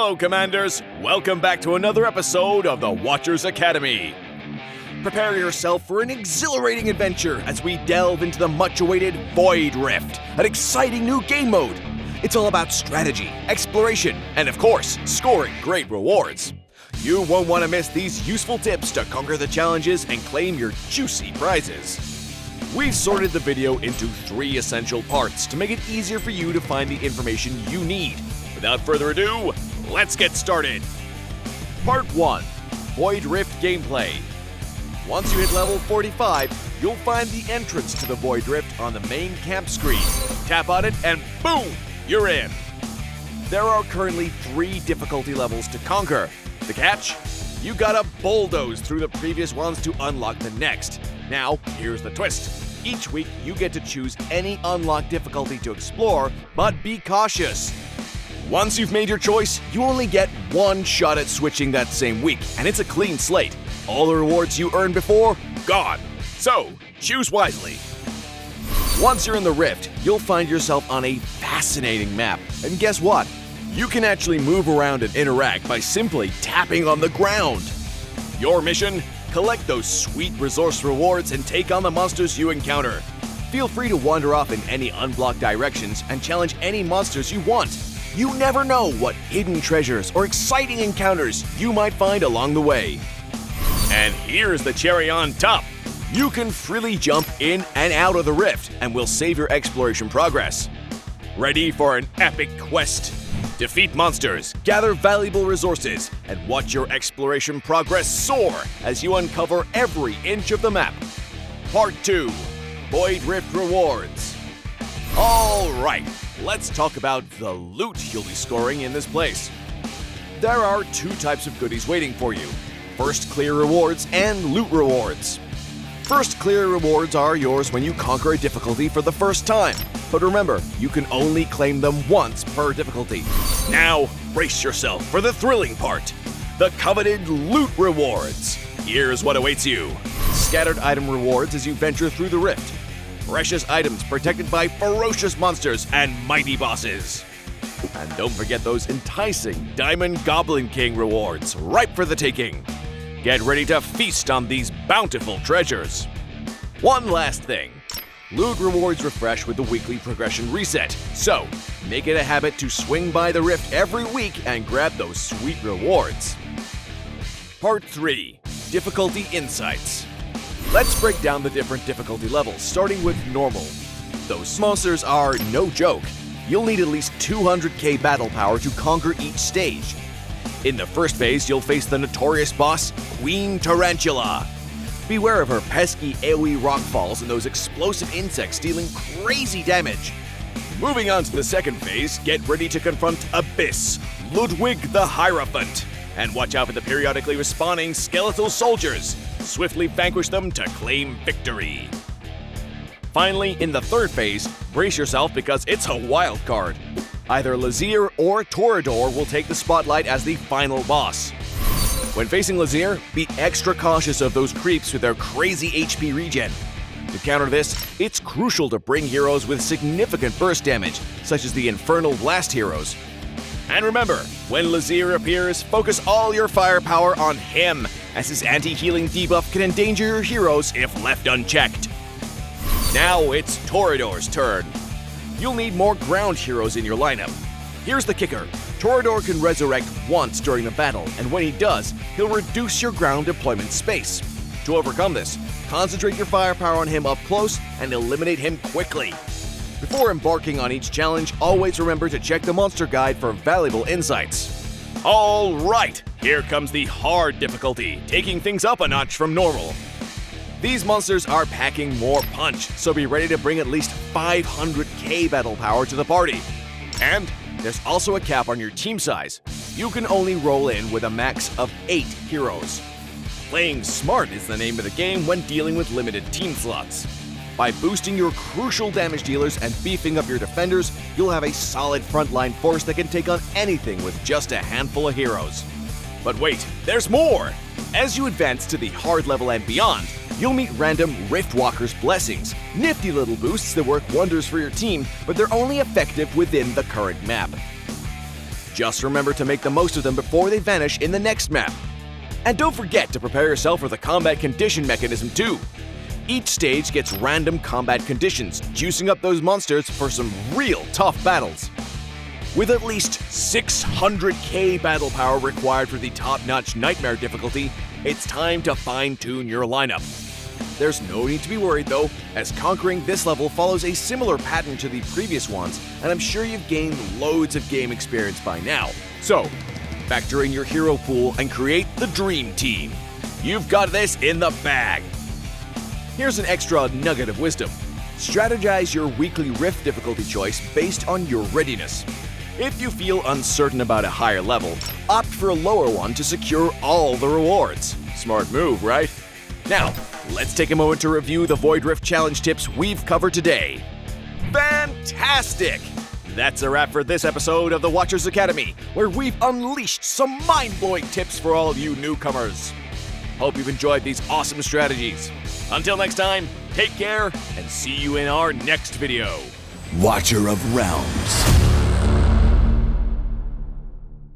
Hello, Commanders! Welcome back to another episode of the Watchers Academy. Prepare yourself for an exhilarating adventure as we delve into the much-awaited Void Rift, an exciting new game mode. It's all about strategy, exploration, and of course, scoring great rewards. You won't want to miss these useful tips to conquer the challenges and claim your juicy prizes. We've sorted the video into 3 essential parts to make it easier for you to find the information you need. Without further ado, let's get started! Part 1. Void Rift Gameplay. Once you hit level 45, you'll find the entrance to the Void Rift on the main camp screen. Tap on it and boom! You're in! There are currently 3 difficulty levels to conquer. The catch? You gotta bulldoze through the previous ones to unlock the next. Now, here's the twist. Each week, you get to choose any unlocked difficulty to explore, but be cautious. Once you've made your choice, you only get 1 shot at switching that same week, and it's a clean slate. All the rewards you earned before, gone. So, choose wisely. Once you're in the Rift, you'll find yourself on a fascinating map. And guess what? You can actually move around and interact by simply tapping on the ground. Your mission? Collect those sweet resource rewards and take on the monsters you encounter. Feel free to wander off in any unblocked directions and challenge any monsters you want. You never know what hidden treasures or exciting encounters you might find along the way. And here's the cherry on top. You can freely jump in and out of the Rift and will save your exploration progress. Ready for an epic quest? Defeat monsters, gather valuable resources, and watch your exploration progress soar as you uncover every inch of the map. Part 2. Void Rift Rewards. Alright, let's talk about the loot you'll be scoring in this place. There are 2 types of goodies waiting for you. First clear rewards and loot rewards. First clear rewards are yours when you conquer a difficulty for the first time. But remember, you can only claim them once per difficulty. Now, brace yourself for the thrilling part. The coveted loot rewards. Here's what awaits you. Scattered item rewards as you venture through the Rift. Precious items protected by ferocious monsters and mighty bosses. And don't forget those enticing Diamond Goblin King rewards, ripe for the taking. Get ready to feast on these bountiful treasures. One last thing. Loot rewards refresh with the weekly progression reset, so make it a habit to swing by the Rift every week and grab those sweet rewards. Part 3. Difficulty Insights. Let's break down the different difficulty levels, starting with normal. Those monsters are no joke. You'll need at least 200k battle power to conquer each stage. In the first phase, you'll face the notorious boss, Queen Tarantula. Beware of her pesky AoE rockfalls and those explosive insects dealing crazy damage. Moving on to the second phase, get ready to confront Abyss, Ludwig the Hierophant. And watch out for the periodically respawning skeletal soldiers. Swiftly vanquish them to claim victory. Finally, in the third phase, brace yourself because it's a wild card. Either Lvl or Toreador will take the spotlight as the final boss. When facing Lvl, be extra cautious of those creeps with their crazy HP regen. To counter this, it's crucial to bring heroes with significant burst damage, such as the Infernal Blast heroes. And remember, when Lvl appears, focus all your firepower on him, as his anti-healing debuff can endanger your heroes if left unchecked. Now it's Toreador's turn. You'll need more ground heroes in your lineup. Here's the kicker. Toreador can resurrect once during the battle, and when he does, he'll reduce your ground deployment space. To overcome this, concentrate your firepower on him up close and eliminate him quickly. Before embarking on each challenge, always remember to check the monster guide for valuable insights. Alright, here comes the hard difficulty, taking things up a notch from normal. These monsters are packing more punch, so be ready to bring at least 500k battle power to the party. And there's also a cap on your team size. You can only roll in with a max of 8 heroes. Playing smart is the name of the game when dealing with limited team slots. By boosting your crucial damage dealers and beefing up your defenders, you'll have a solid frontline force that can take on anything with just a handful of heroes. But wait, there's more! As you advance to the hard level and beyond, you'll meet random Riftwalker's Blessings, nifty little boosts that work wonders for your team, but they're only effective within the current map. Just remember to make the most of them before they vanish in the next map. And don't forget to prepare yourself for the combat condition mechanism too. Each stage gets random combat conditions, juicing up those monsters for some real tough battles. With at least 600k battle power required for the top-notch Nightmare difficulty, it's time to fine-tune your lineup. There's no need to be worried though, as conquering this level follows a similar pattern to the previous ones, and I'm sure you've gained loads of game experience by now. So, factor in your hero pool and create the dream team. You've got this in the bag! Here's an extra nugget of wisdom. Strategize your weekly Rift difficulty choice based on your readiness. If you feel uncertain about a higher level, opt for a lower one to secure all the rewards. Smart move, right? Now, let's take a moment to review the Void Rift challenge tips we've covered today. Fantastic! That's a wrap for this episode of the Watchers Academy, where we've unleashed some mind-blowing tips for all you newcomers. Hope you've enjoyed these awesome strategies. Until next time, take care and see you in our next video. Watcher of Realms.